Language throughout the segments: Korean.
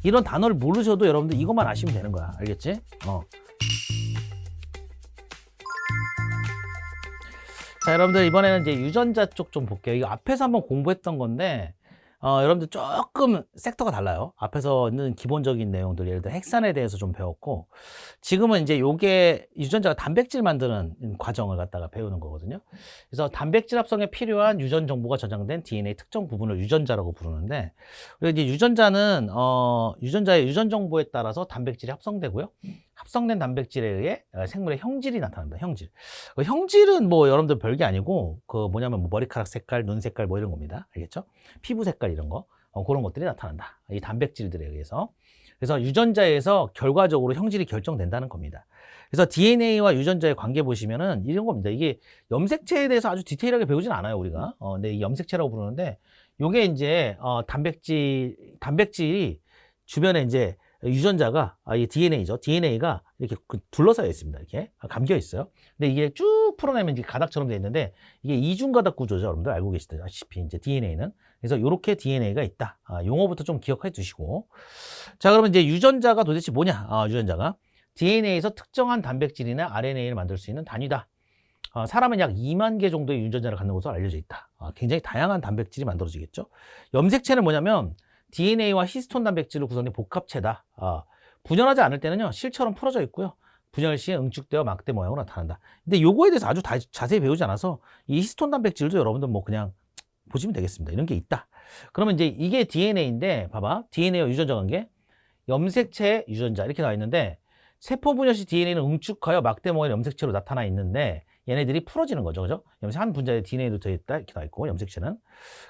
이런 단어를 모르셔도 여러분들 이것만 아시면 되는 거야. 알겠지? 자, 여러분들 이번에는 이제 유전자 쪽 좀 볼게요. 이거 앞에서 한번 공부했던 건데 여러분들 조금 섹터가 달라요. 앞에서는 기본적인 내용들, 예를 들어 핵산에 대해서 좀 배웠고, 지금은 이제 요게 유전자가 단백질 만드는 과정을 갖다가 배우는 거거든요. 그래서 단백질 합성에 필요한 유전 정보가 저장된 DNA 특정 부분을 유전자라고 부르는데, 그리고 이제 유전자는 유전자의 유전 정보에 따라서 단백질이 합성되고요. 합성된 단백질에 의해 생물의 형질이 나타납니다. 형질. 형질은 뭐 여러분들 별게 아니고 뭐냐면 뭐 머리카락 색깔, 눈 색깔 뭐 이런 겁니다. 알겠죠? 피부 색깔 이런 거 그런 것들이 나타난다. 이 단백질들에 의해서. 그래서 유전자에서 결과적으로 형질이 결정된다는 겁니다. 그래서 DNA와 유전자의 관계 보시면은 이런 겁니다. 이게 염색체에 대해서 아주 디테일하게 배우진 않아요, 우리가. 근데 이 염색체라고 부르는데, 요게 이제 단백질이 주변에 이제 유전자가 이 DNA죠. DNA가 이렇게 둘러싸여 있습니다. 이렇게 감겨 있어요. 근데 이게 쭉 풀어내면 이제 가닥처럼 되어 있는데, 이게 이중가닥 구조죠. 여러분들 알고 계시다시피 이제 DNA는. 그래서 이렇게 DNA가 있다. 용어부터 좀 기억해 두시고. 자, 그러면 이제 유전자가 도대체 뭐냐? 유전자가 DNA에서 특정한 단백질이나 RNA를 만들 수 있는 단위다. 사람은 약 2만 개 정도의 유전자를 갖는 것으로 알려져 있다. 굉장히 다양한 단백질이 만들어지겠죠. 염색체는 뭐냐면 DNA와 히스톤 단백질로 구성된 복합체다. 분열하지 않을 때는요, 실처럼 풀어져 있고요. 분열 시에 응축되어 막대 모양으로 나타난다. 근데 요거에 대해서 아주 자세히 배우지 않아서 이 히스톤 단백질도 여러분들 뭐 그냥 보시면 되겠습니다. 이런 게 있다. 그러면 이제 이게 DNA인데, 봐봐. DNA와 유전자 관계. 염색체 유전자 이렇게 나와 있는데, 세포 분열 시 DNA는 응축하여 막대 모양의 염색체로 나타나 있는데, 얘네들이 풀어지는 거죠. 그죠? 염색 한 분자에 DNA도 들어있다. 이렇게 나와 있고, 염색체는.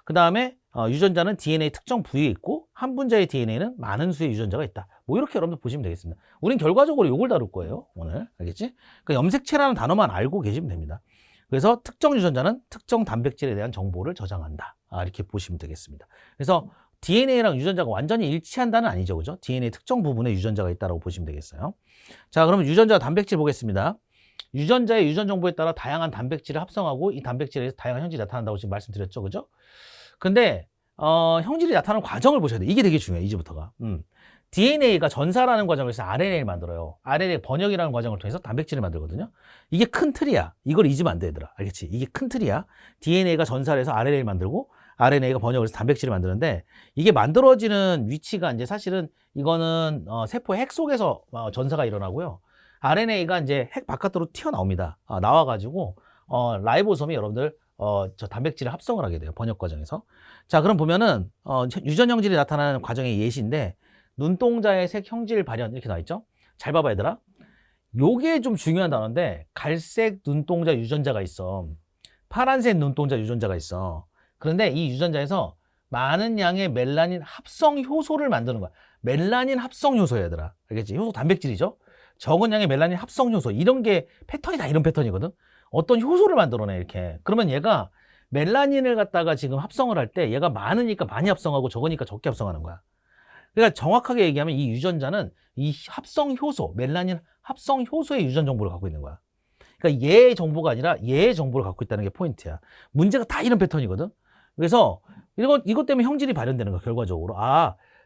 그 다음에 유전자는 DNA 특정 부위에 있고, 한 분자의 DNA는 많은 수의 유전자가 있다. 뭐 이렇게 여러분들 보시면 되겠습니다. 우린 결과적으로 이걸 다룰 거예요, 오늘. 알겠지? 그러니까 염색체라는 단어만 알고 계시면 됩니다. 그래서 특정 유전자는 특정 단백질에 대한 정보를 저장한다. 이렇게 보시면 되겠습니다. 그래서 DNA랑 유전자가 완전히 일치한다는 아니죠. 그죠? DNA 특정 부분에 유전자가 있다고 보시면 되겠어요. 자, 그러면 유전자 단백질 보겠습니다. 유전자의 유전 정보에 따라 다양한 단백질을 합성하고, 이 단백질에서 다양한 형질이 나타난다고 지금 말씀드렸죠. 그죠? 근데 형질이 나타나는 과정을 보셔야 돼요. 이게 되게 중요해요. 이제부터가. DNA가 전사라는 과정을 통해서 RNA를 만들어요. RNA 번역이라는 과정을 통해서 단백질을 만들거든요. 이게 큰 틀이야. 이걸 잊으면 안 돼, 얘들아. 알겠지? 이게 큰 틀이야. DNA가 전사를 해서 RNA를 만들고, RNA가 번역을 해서 단백질을 만드는데, 이게 만들어지는 위치가 이제 사실은 이거는 세포의 핵 속에서 전사가 일어나고요. RNA가 이제 핵 바깥으로 튀어나옵니다. 나와가지고 라이보솜이 여러분들 저 단백질을 합성을 하게 돼요. 번역 과정에서. 자, 그럼 보면은 유전 형질이 나타나는 과정의 예시인데, 눈동자의 색 형질 발현 이렇게 나와 있죠. 잘 봐봐, 얘들아. 요게 좀 중요한 단어인데, 갈색 눈동자 유전자가 있어. 파란색 눈동자 유전자가 있어. 그런데 이 유전자에서 많은 양의 멜라닌 합성 효소를 만드는 거야. 멜라닌 합성 효소야, 얘들아. 알겠지? 효소 단백질이죠. 적은 양의 멜라닌 합성 효소, 이런 게 패턴이 다 이런 패턴이거든. 어떤 효소를 만들어내, 이렇게. 그러면 얘가 멜라닌을 갖다가 지금 합성을 할 때 얘가 많으니까 많이 합성하고 적으니까 적게 합성하는 거야. 그러니까 정확하게 얘기하면 이 유전자는 이 합성 효소, 멜라닌 합성 효소의 유전 정보를 갖고 있는 거야. 그러니까 얘의 정보가 아니라 얘의 정보를 갖고 있다는 게 포인트야. 문제가 다 이런 패턴이거든. 그래서 이것 때문에 형질이 발현되는 거야, 결과적으로.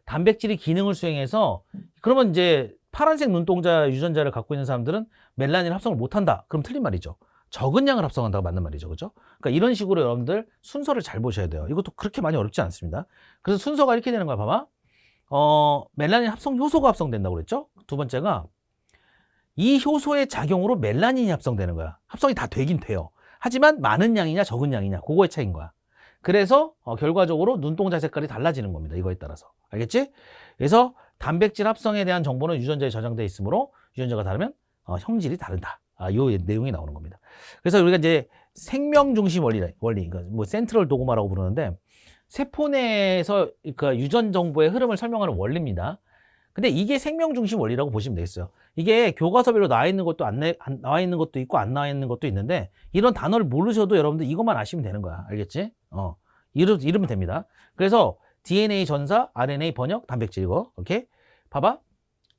단백질이 기능을 수행해서, 그러면 이제 파란색 눈동자 유전자를 갖고 있는 사람들은 멜라닌 합성을 못한다. 그럼 틀린 말이죠. 적은 양을 합성한다고 맞는 말이죠. 그죠? 그러니까 이런 식으로 여러분들 순서를 잘 보셔야 돼요. 이것도 그렇게 많이 어렵지 않습니다. 그래서 순서가 이렇게 되는 거야. 봐봐. 멜라닌 합성 효소가 합성된다고 그랬죠? 두 번째가 이 효소의 작용으로 멜라닌이 합성되는 거야. 합성이 다 되긴 돼요. 하지만 많은 양이냐 적은 양이냐, 그거의 차이인 거야. 그래서 결과적으로 눈동자 색깔이 달라지는 겁니다. 이거에 따라서. 알겠지? 그래서 단백질 합성에 대한 정보는 유전자에 저장되어 있으므로 유전자가 다르면 형질이 다르다. 요 내용이 나오는 겁니다. 그래서 우리가 이제 생명 중심 원리, 그러니까 뭐 센트럴 도그마라고 부르는데, 세포 내에서 그 유전 정보의 흐름을 설명하는 원리입니다. 근데 이게 생명 중심 원리라고 보시면 되겠어요. 이게 교과서별로 나와 있는 것도 안 나와 있는 것도 있고 안 나와 있는 것도 있는데, 이런 단어를 모르셔도 여러분들 이것만 아시면 되는 거야. 알겠지? 이러면 됩니다. 그래서 DNA 전사, RNA 번역, 단백질 이거. 오케이? 봐봐.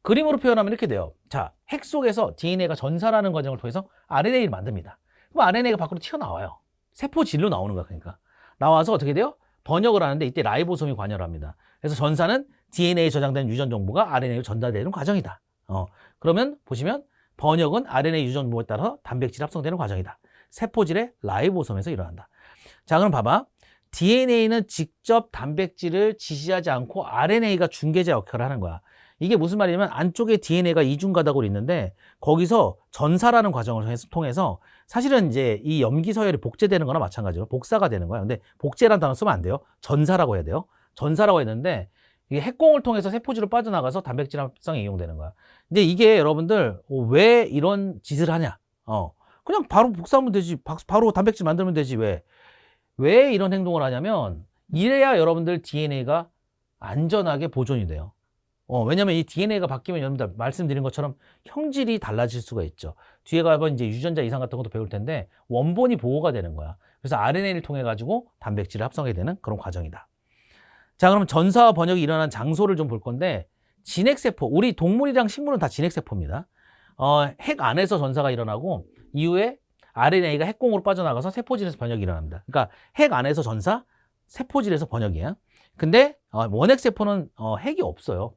그림으로 표현하면 이렇게 돼요. 자, 핵 속에서 DNA가 전사라는 과정을 통해서 RNA를 만듭니다. 그럼 RNA가 밖으로 튀어나와요. 세포 질로 나오는 거야, 그러니까. 나와서 어떻게 돼요? 번역을 하는데 이때 라이보솜이 관여를 합니다. 그래서 전사는 DNA에 저장된 유전 정보가 RNA로 전달되는 과정이다. 그러면 보시면 번역은 RNA 유전 정보에 따라 단백질 합성되는 과정이다. 세포질의 라이보솜에서 일어난다. 자, 그럼 봐봐. DNA는 직접 단백질을 지시하지 않고 RNA가 중개자 역할을 하는 거야. 이게 무슨 말이냐면 안쪽에 DNA가 이중가닥으로 있는데 거기서 전사라는 과정을 통해서 사실은 이제 이 염기 서열이 복제되는 거나 마찬가지로 복사가 되는 거야. 근데 복제라는 단어 쓰면 안 돼요. 전사라고 해야 돼요. 전사라고 했는데 이게 핵공을 통해서 세포질로 빠져나가서 단백질 합성에 이용되는 거야. 근데 이게 여러분들 왜 이런 짓을 하냐? 그냥 바로 복사하면 되지. 바로 단백질 만들면 되지. 왜 이런 행동을 하냐면 이래야 여러분들 DNA가 안전하게 보존이 돼요. 왜냐면 이 DNA가 바뀌면 여러분들 말씀드린 것처럼 형질이 달라질 수가 있죠. 뒤에 가면 이제 유전자 이상 같은 것도 배울 텐데 원본이 보호가 되는 거야. 그래서 RNA를 통해 가지고 단백질을 합성하게 되는 그런 과정이다. 자, 그럼 전사와 번역이 일어난 장소를 좀 볼 건데 진핵세포, 우리 동물이랑 식물은 다 진핵세포입니다. 핵 안에서 전사가 일어나고 이후에 RNA가 핵공으로 빠져나가서 세포질에서 번역이 일어납니다. 그러니까 핵 안에서 전사, 세포질에서 번역이야. 근데 원핵세포는 핵이 없어요.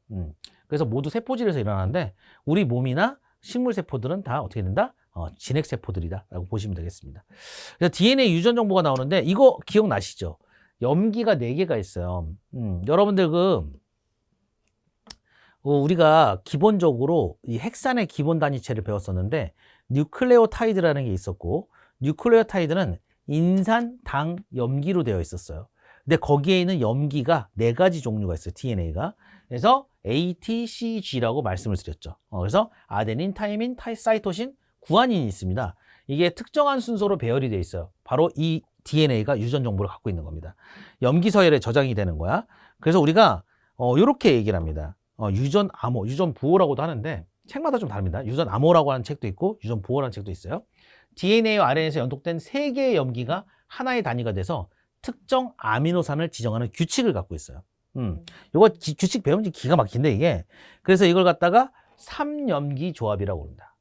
그래서 모두 세포질에서 일어나는데 우리 몸이나 식물 세포들은 다 어떻게 된다? 진핵세포들이다 라고 보시면 되겠습니다. 그래서 DNA 유전 정보가 나오는데 이거 기억나시죠? 염기가 4개가 있어요. 여러분들 우리가 기본적으로 이 핵산의 기본 단위체를 배웠었는데 뉴클레오타이드라는 게 있었고 뉴클레오타이드는 인산, 당, 염기로 되어 있었어요. 근데 거기에 있는 염기가 4가지 종류가 있어요. DNA가. 그래서 A, T, C, G라고 말씀을 드렸죠. 그래서 아데닌, 타이민, 사이토신, 구아닌이 있습니다. 이게 특정한 순서로 배열이 되어 있어요. 바로 이 DNA가 유전 정보를 갖고 있는 겁니다. 염기 서열에 저장이 되는 거야. 그래서 우리가 이렇게 얘기를 합니다. 유전 암호, 유전 부호라고도 하는데 책마다 좀 다릅니다. 유전 암호라고 하는 책도 있고 유전 부호라는 책도 있어요. DNA와 RNA에서 연속된 3개의 염기가 하나의 단위가 돼서 특정 아미노산을 지정하는 규칙을 갖고 있어요. 이거 규칙 배우면 기가 막힌데 이게. 그래서 이걸 갖다가 3염기 조합이라고 합니다.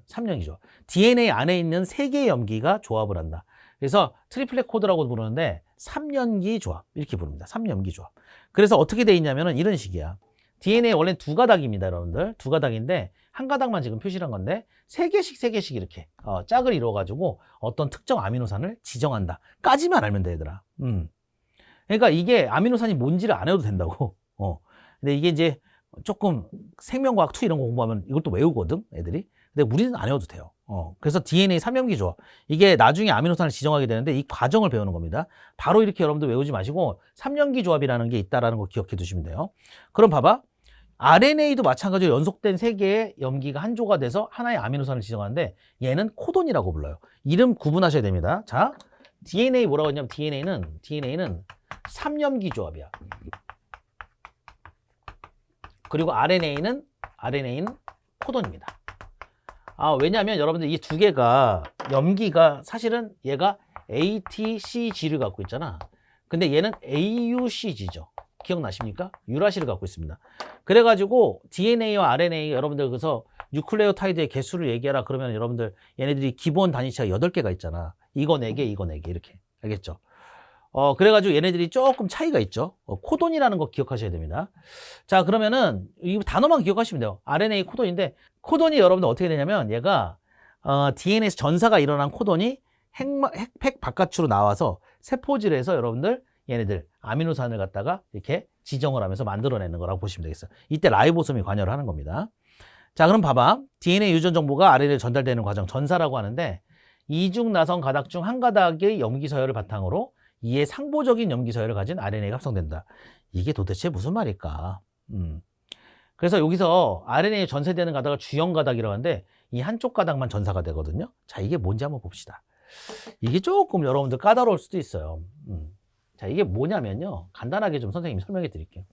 3염기 조합. DNA 안에 있는 3개의 염기가 조합을 한다. 그래서 트리플렛 코드라고 부르는데 3염기 조합 이렇게 부릅니다. 3염기 조합. 그래서 어떻게 돼 있냐면은 이런 식이야. DNA 원래 2가닥입니다, 여러분들. 2가닥인데 한 가닥만 지금 표시를 한 건데 3개씩 이렇게 짝을 이루어가지고 어떤 특정 아미노산을 지정한다. 까지만 알면 돼, 얘들아. 그러니까 이게 아미노산이 뭔지를 안 해도 된다고. 근데 이게 이제 조금 생명과학 2 이런 거 공부하면 이걸 또 외우거든, 애들이. 근데 우리는 안 외워도 돼요. 그래서 DNA 3염기 조합. 이게 나중에 아미노산을 지정하게 되는데 이 과정을 배우는 겁니다. 바로 이렇게 여러분들 외우지 마시고 3염기 조합이라는 게 있다라는 거 기억해 두시면 돼요. 그럼 봐봐. RNA도 마찬가지로 연속된 3개의 염기가 한 조가 돼서 하나의 아미노산을 지정하는데 얘는 코돈이라고 불러요. 이름 구분하셔야 됩니다. 자, DNA 뭐라고 했냐면 DNA는 3염기 조합이야. 그리고 RNA는 코돈입니다. 왜냐하면 여러분들 이 2개가 염기가 사실은 얘가 ATCG를 갖고 있잖아. 근데 얘는 AUCG죠. 기억나십니까? 유라시를 갖고 있습니다. 그래가지고 DNA와 RNA 여러분들 그래서 뉴클레오타이드의 개수를 얘기하라 그러면 여러분들 얘네들이 기본 단위체가 8개가 있잖아. 이거 4개, 이거 4개 이렇게. 알겠죠? 그래가지고 얘네들이 조금 차이가 있죠. 코돈이라는 거 기억하셔야 됩니다. 자, 그러면은 이 단어만 기억하시면 돼요. RNA 코돈인데 코돈이 여러분들 어떻게 되냐면 얘가 DNA에서 전사가 일어난 코돈이 핵 바깥으로 나와서 세포질에서 여러분들 얘네들 아미노산을 갖다가 이렇게 지정을 하면서 만들어내는 거라고 보시면 되겠어요. 이때 라이보솜이 관여를 하는 겁니다. 자, 그럼 봐봐. DNA 유전 정보가 RNA에 전달되는 과정 전사라고 하는데 이중 나선 가닥 중 한 가닥의 염기 서열을 바탕으로 이에 상보적인 염기 서열을 가진 RNA가 합성된다. 이게 도대체 무슨 말일까? 그래서 여기서 RNA에 전세되는 가닥을 주형 가닥이라고 하는데 이 한쪽 가닥만 전사가 되거든요. 자, 이게 뭔지 한번 봅시다. 이게 조금 여러분들 까다로울 수도 있어요. 자, 이게 뭐냐면요. 간단하게 좀 선생님이 설명해 드릴게요.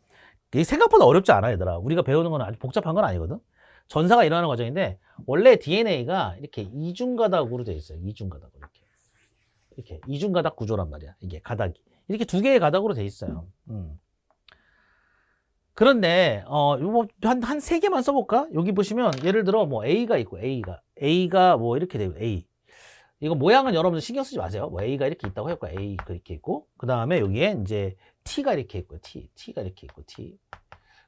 이게 생각보다 어렵지 않아, 얘들아. 우리가 배우는 건 아주 복잡한 건 아니거든. 전사가 일어나는 과정인데 원래 DNA가 이렇게 이중가닥으로 되어 있어요. 이중가닥으로 이렇게 이중가닥 구조란 말이야. 이게 가닥이 이렇게 2개의 가닥으로 되어 있어요. 그런데 요거 한 3개만 써볼까? 여기 보시면 예를 들어 뭐 A가 있고 A가 뭐 이렇게 되고 A 이거 모양은 여러분들 신경 쓰지 마세요. 뭐 A가 이렇게 있다고 해볼까? A 그렇게 있고 그 다음에 여기에 이제 T가 이렇게 있고요. T가 이렇게 있고, T.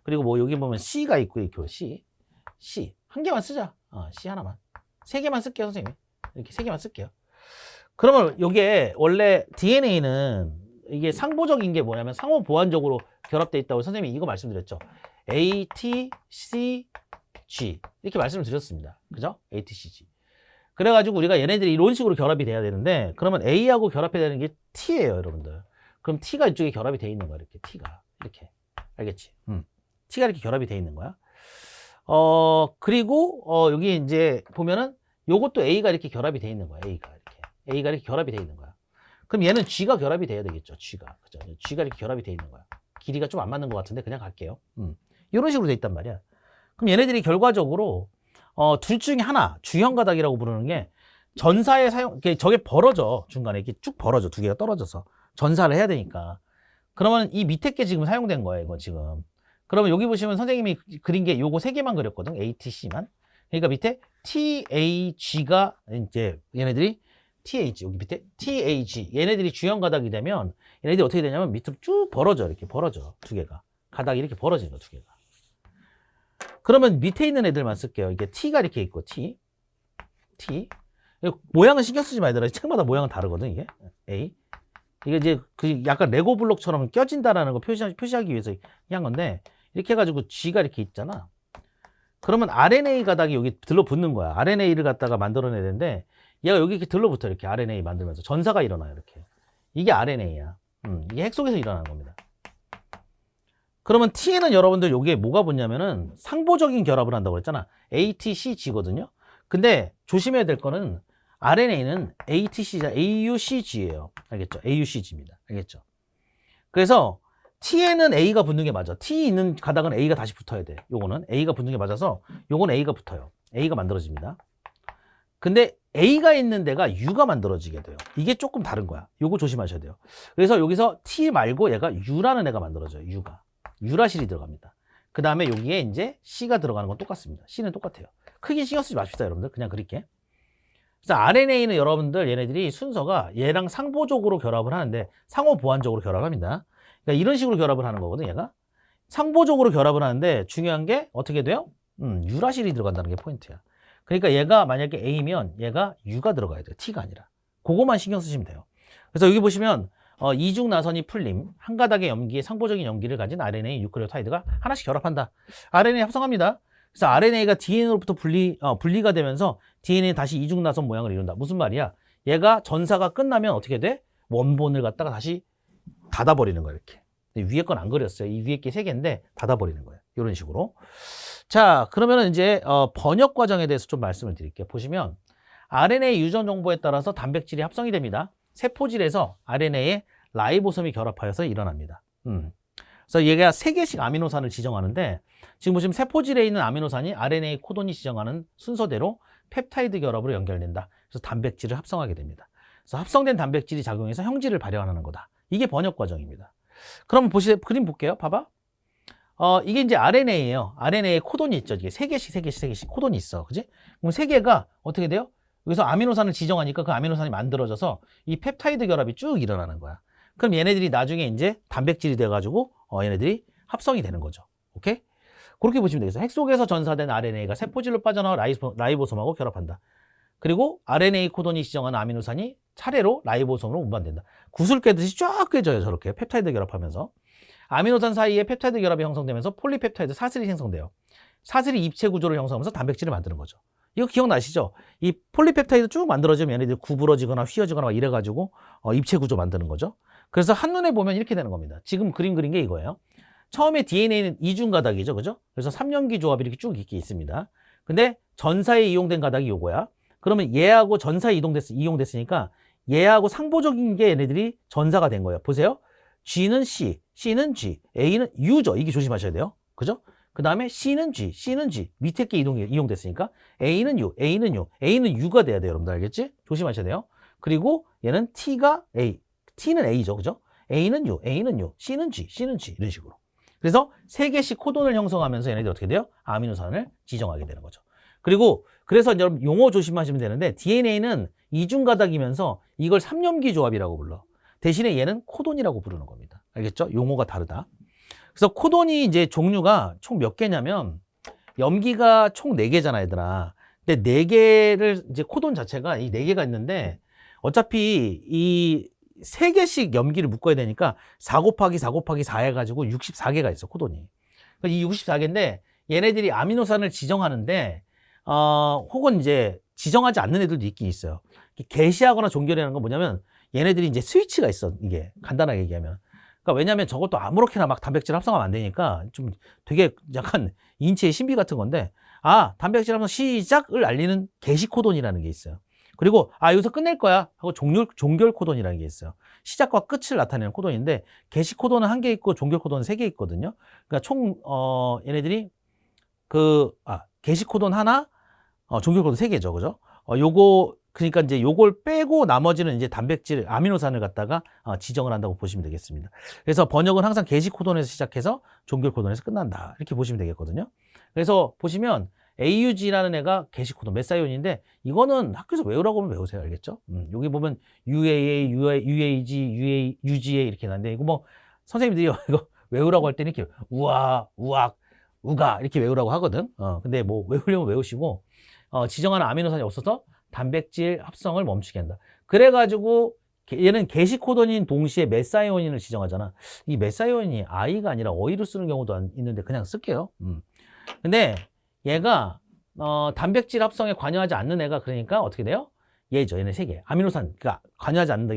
그리고 뭐 여기 보면 C가 있고, 이렇게 C. 한 개만 쓰자. C 하나만. 세 개만 쓸게요, 선생님. 이렇게 세 개만 쓸게요. 그러면 이게 원래 DNA는 이게 상보적인 게 뭐냐면 상호 보완적으로 결합되어 있다고 선생님이 이거 말씀드렸죠. A, T, C, G. 이렇게 말씀을 드렸습니다. 그죠? A, T, C, G. 그래가지고 우리가 얘네들이 이런 식으로 결합이 돼야 되는데, 그러면 A하고 결합해야 되는 게 T예요, 여러분들. 그럼 T가 이쪽에 결합이 돼 있는 거야, 이렇게. T가. 이렇게. 알겠지? T가 이렇게 결합이 돼 있는 거야. 그리고, 여기 이제 보면은 요것도 A가 이렇게 결합이 돼 있는 거야, A가 이렇게 결합이 돼 있는 거야. 그럼 얘는 G가 결합이 돼야 되겠죠, G가. 그죠? G가 이렇게 결합이 돼 있는 거야. 길이가 좀 안 맞는 것 같은데 그냥 갈게요. 이런 식으로 돼 있단 말이야. 그럼 얘네들이 결과적으로, 둘 중에 하나, 주형 가닥이라고 부르는 게 전사에 저게 벌어져. 중간에 이렇게 쭉 벌어져. 두 개가 떨어져서. 전사를 해야 되니까. 그러면 이 밑에 게 지금 사용된 거예요, 이거 지금. 그러면 여기 보시면 선생님이 그린 게 요거 세 개만 그렸거든. A, T, C만. 그러니까 밑에 TAG가 이제 얘네들이 TH, 여기 밑에 TAG. 얘네들이 주형 가닥이 되면 얘네들이 어떻게 되냐면 밑으로 쭉 벌어져. 이렇게 벌어져. 두 개가. 가닥이 이렇게 벌어지는 거, 두 개가. 그러면 밑에 있는 애들만 쓸게요. 이게 T가 이렇게 있고, T. 모양은 신경 쓰지 말더라. 책마다 모양은 다르거든, 이게. A. 이게 이제 그 약간 레고 블록처럼 껴진다라는 거 표시하기 위해서 한 건데, 이렇게 해가지고 G가 이렇게 있잖아. 그러면 RNA 가닥이 여기 들러붙는 거야. RNA를 갖다가 만들어내야 되는데, 얘가 여기 이렇게 들러붙어. 이렇게 RNA 만들면서 전사가 일어나요, 이렇게. 이게 RNA야. 이게 핵 속에서 일어나는 겁니다. 그러면 T에는 여러분들 여기에 뭐가 붙냐면은 상보적인 결합을 한다고 했잖아. ATCG거든요. 근데 조심해야 될 거는 RNA는 ATC가 AUCG예요. 알겠죠? AUCG입니다. 알겠죠? 그래서 T에는 A가 붙는 게 맞아. T 있는 가닥은 A가 다시 붙어야 돼. 요거는 A가 붙는 게 맞아서 요건 A가 붙어요. A가 만들어집니다. 근데 A가 있는 데가 U가 만들어지게 돼요. 이게 조금 다른 거야. 요거 조심하셔야 돼요. 그래서 여기서 T 말고 얘가 U라는 애가 만들어져요. U가. 유라실이 들어갑니다. 그 다음에 여기에 이제 C가 들어가는 건 똑같습니다. C는 똑같아요. 크게 신경 쓰지 마십시다, 여러분들. 그냥 그릴게. 그래서 RNA는 여러분들 얘네들이 순서가 얘랑 상보적으로 결합을 하는데 상호 보완적으로 결합합니다. 그러니까 이런 식으로 결합을 하는 거거든, 얘가. 상보적으로 결합을 하는데 중요한 게 어떻게 돼요? 유라실이 들어간다는 게 포인트야. 그러니까 얘가 만약에 A면 얘가 U가 들어가야 돼요. T가 아니라. 그거만 신경 쓰시면 돼요. 그래서 여기 보시면 이중 나선이 풀림, 한 가닥의 염기에 상보적인 염기를 가진 RNA 유크리오타이드가 하나씩 결합한다. RNA 합성합니다. 그래서 RNA가 DNA로부터 분리가 되면서 DNA 다시 이중 나선 모양을 이룬다. 무슨 말이야? 얘가 전사가 끝나면 어떻게 돼? 원본을 갖다가 다시 닫아버리는 거야, 이렇게. 위에 건 안 그렸어요. 이 위에 게 세 개인데 닫아버리는 거예요. 이런 식으로. 자, 그러면 이제 번역 과정에 대해서 좀 말씀을 드릴게요. 보시면 RNA 유전 정보에 따라서 단백질이 합성이 됩니다. 세포질에서 RNA에 라이보솜이 결합하여서 일어납니다. 그래서 얘가 3개씩 아미노산을 지정하는데 지금 보시면 세포질에 있는 아미노산이 RNA 코돈이 지정하는 순서대로 펩타이드 결합으로 연결된다. 그래서 단백질을 합성하게 됩니다. 그래서 합성된 단백질이 작용해서 형질을 발현하는 거다. 이게 번역 과정입니다. 그럼 그림 볼게요. 봐봐. 이게 이제 RNA예요. RNA에 코돈이 있죠. 이게 3개씩 코돈이 있어. 그지? 그럼 3개가 어떻게 돼요? 여기서 아미노산을 지정하니까 그 아미노산이 만들어져서 이 펩타이드 결합이 쭉 일어나는 거야. 그럼 얘네들이 나중에 이제 단백질이 돼가지고 얘네들이 합성이 되는 거죠. 오케이? 그렇게 보시면 되겠어요. 핵 속에서 전사된 RNA가 세포질로 빠져나와 라이보솜하고 결합한다. 그리고 RNA 코돈이 지정하는 아미노산이 차례로 라이보솜으로 운반된다. 구슬 깨듯이 쫙 깨져요. 저렇게 펩타이드 결합하면서. 아미노산 사이에 펩타이드 결합이 형성되면서 폴리펩타이드 사슬이 생성돼요. 사슬이 입체 구조를 형성하면서 단백질을 만드는 거죠. 이거 기억나시죠? 이 폴리펩타이드 쭉 만들어지면 얘네들이 구부러지거나 휘어지거나 막 이래가지고 입체 구조 만드는 거죠. 그래서 한눈에 보면 이렇게 되는 겁니다. 지금 그림 그린 게 이거예요. 처음에 DNA는 이중 가닥이죠. 그죠? 그래서 3연기 조합이 이렇게 쭉 이렇게 있습니다. 근데 전사에 이용된 가닥이 요거야. 그러면 얘하고 전사에 이용됐으니까 얘하고 상보적인 게 얘네들이 전사가 된 거예요. 보세요. G는 C, C는 G, A는 U죠. 이게 조심하셔야 돼요. 그죠? 그 다음에 C는 G, C는 G. 밑에 게 이용됐으니까 A는 U, A는 U, A는 U가 돼야 돼요. 여러분들 알겠지? 조심하셔야 돼요. 그리고 얘는 T가 A, T는 A죠. 그죠? A는 U, A는 U, C는 G, C는 G. 이런 식으로. 그래서 3개씩 코돈을 형성하면서 얘네들이 어떻게 돼요? 아미노산을 지정하게 되는 거죠. 그리고 그래서 여러분 용어 조심하시면 되는데 DNA는 이중 가닥이면서 이걸 3연기 조합이라고 불러. 대신에 얘는 코돈이라고 부르는 겁니다. 알겠죠? 용어가 다르다. 그래서 코돈이 이제 종류가 총 몇 개냐면 염기가 총 4개잖아, 얘들아. 근데 4개를 이제 코돈 자체가 이 4개가 있는데 어차피 이 3개씩 염기를 묶어야 되니까 4 곱하기 4 곱하기 4 해가지고 64개가 있어, 코돈이. 이 64개인데 얘네들이 아미노산을 지정하는데 혹은 이제 지정하지 않는 애들도 있긴 있어요. 개시하거나 종결이라는 건 뭐냐면 얘네들이 이제 스위치가 있어, 이게 간단하게 얘기하면. 그러니까 왜냐면 저것도 아무렇게나 막 단백질 합성하면 안 되니까 좀 되게 약간 인체의 신비 같은 건데 단백질 합성 시작을 알리는 개시 코돈이라는 게 있어요. 그리고 여기서 끝낼 거야 하고 종결 코돈이라는 게 있어요. 시작과 끝을 나타내는 코돈인데 개시 코돈은 1개 있고 종결 코돈은 3개 있거든요. 그러니까 총 얘네들이 개시 코돈 하나, 종결 코돈 3개죠, 그죠? 그러니까 이제 요걸 빼고 나머지는 이제 단백질, 아미노산을 갖다가 지정을 한다고 보시면 되겠습니다. 그래서 번역은 항상 개시 코돈에서 시작해서 종결 코돈에서 끝난다. 이렇게 보시면 되겠거든요. 그래서 보시면 AUG라는 애가 개시 코돈, 메사이온인데 이거는 학교에서 외우라고 하면 외우세요. 알겠죠? 여기 보면 UAA, UAG, UGA 이렇게 나는데 이거 뭐 선생님들이 이거 외우라고 할 때는 이렇게 우아, 우악, 우가 이렇게 외우라고 하거든. 근데 뭐 외우려면 외우시고 지정하는 아미노산이 없어서 단백질 합성을 멈추게 한다. 그래가지고 얘는 개시 코돈인 동시에 메사이온인을 지정하잖아. 이 메사이온이 I가 아니라 어이로 쓰는 경우도 있는데 그냥 쓸게요. 근데 얘가 단백질 합성에 관여하지 않는 애가 그러니까 어떻게 돼요? 얘죠. 얘네 3개. 아미노산, 그러니까 관여하지 않는다.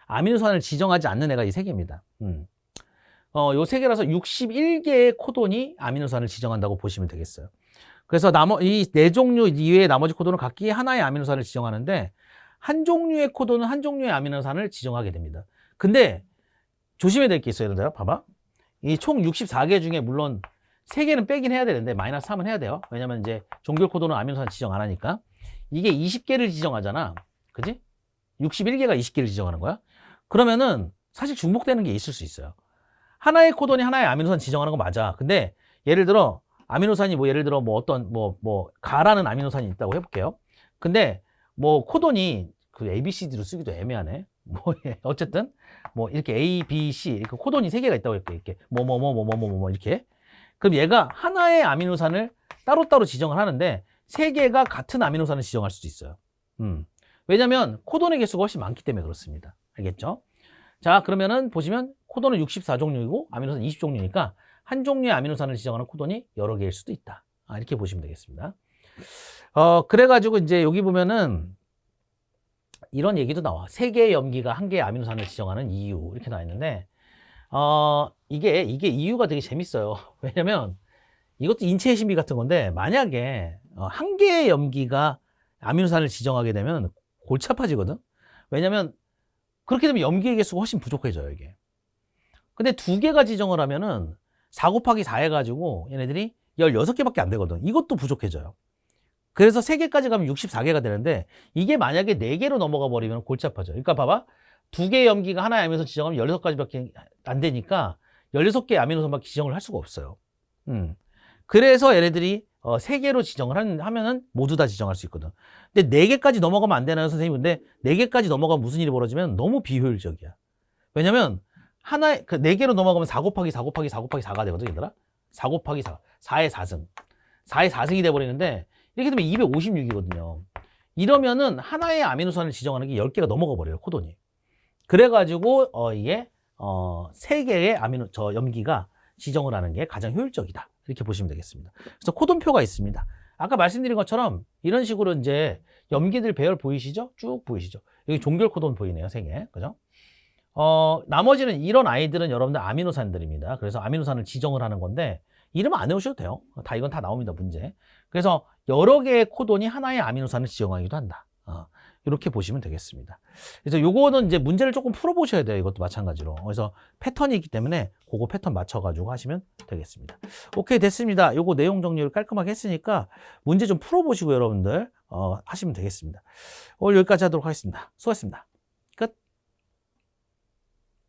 아미노산을 지정하지 않는 애가 이 3개입니다. 요 3개라서 61개의 코돈이 아미노산을 지정한다고 보시면 되겠어요. 그래서 이 4종류 이외의 나머지 코돈은 각기 하나의 아미노산을 지정하는데 한 종류의 코돈은 한 종류의 아미노산을 지정하게 됩니다. 근데 조심해야 될 게 있어요. 얘들아, 봐봐. 이 총 64개 중에 물론 3개는 빼긴 해야 되는데 마이너스 3은 해야 돼요. 왜냐면 이제 종결 코돈은 아미노산 지정 안 하니까. 이게 20개를 지정하잖아. 그지? 61개가 20개를 지정하는 거야. 그러면은 사실 중복되는 게 있을 수 있어요. 하나의 코돈이 하나의 아미노산 지정하는 거 맞아. 근데 예를 들어 아미노산이 예를 들어 어떤 가라는 아미노산이 있다고 해볼게요. 근데 코돈이 그 ABCD로 쓰기도 애매하네. 어쨌든 이렇게 A, B, C 이렇게 코돈이 3개가 있다고 할게. 이렇게 이렇게. 그럼 얘가 하나의 아미노산을 따로따로 지정을 하는데 3개가 같은 아미노산을 지정할 수도 있어요. 왜냐면 코돈의 개수가 훨씬 많기 때문에 그렇습니다. 알겠죠? 자, 그러면은 보시면 코돈은 64종류이고 아미노산 20종류니까 한 종류의 아미노산을 지정하는 코돈이 여러 개일 수도 있다. 이렇게 보시면 되겠습니다. 그래가지고 이제 여기 보면은 이런 얘기도 나와. 3개의 염기가 1개의 아미노산을 지정하는 이유 이렇게 나와 있는데 이게 이유가 되게 재밌어요. 왜냐면 이것도 인체의 신비 같은 건데 만약에 1개의 염기가 아미노산을 지정하게 되면 골치 아파지거든. 왜냐면 그렇게 되면 염기의 개수가 훨씬 부족해져요, 이게. 근데 2개가 지정을 하면은 4 곱하기 4 해가지고 얘네들이 16개밖에 안 되거든. 이것도 부족해져요. 그래서 3개까지 가면 64개가 되는데 이게 만약에 4개로 넘어가 버리면 골치 아파져요. 그러니까 봐봐. 2개의 염기가 하나의 아미노산 지정하면 16가지밖에 안 되니까 16개의 아미노산밖에 지정을 할 수가 없어요. 그래서 얘네들이 3개로 지정을 하면은 모두 다 지정할 수 있거든. 근데 4개까지 넘어가면 안 되나요, 선생님? 근데 4개까지 넘어가면 무슨 일이 벌어지면 너무 비효율적이야. 왜냐면 4개로 넘어가면 4 곱하기 4 곱하기 4 곱하기 4가 되거든, 얘들아. 4 곱하기 4. 4의 4승. 4의 4승이 돼버리는데 이렇게 되면 256이거든요. 이러면은 하나의 아미노산을 지정하는 게 10개가 넘어가 버려요, 코돈이. 그래가지고 이게 3개의 염기가 지정을 하는 게 가장 효율적이다. 이렇게 보시면 되겠습니다. 그래서 코돈표가 있습니다. 아까 말씀드린 것처럼 이런 식으로 이제 염기들 배열 보이시죠? 쭉 보이시죠? 여기 종결 코돈 보이네요, 3개. 그죠? 나머지는 이런 아이들은 여러분들 아미노산들입니다. 그래서 아미노산을 지정을 하는 건데 이름 안 외우셔도 돼요. 이건 다 나옵니다, 문제. 그래서 여러 개의 코돈이 하나의 아미노산을 지정하기도 한다. 이렇게 보시면 되겠습니다. 그래서 요거는 이제 문제를 조금 풀어보셔야 돼요. 이것도 마찬가지로. 그래서 패턴이 있기 때문에 그거 패턴 맞춰가지고 하시면 되겠습니다. 오케이, 됐습니다. 요거 내용 정리를 깔끔하게 했으니까 문제 좀 풀어보시고 여러분들 하시면 되겠습니다. 오늘 여기까지 하도록 하겠습니다. 수고하셨습니다.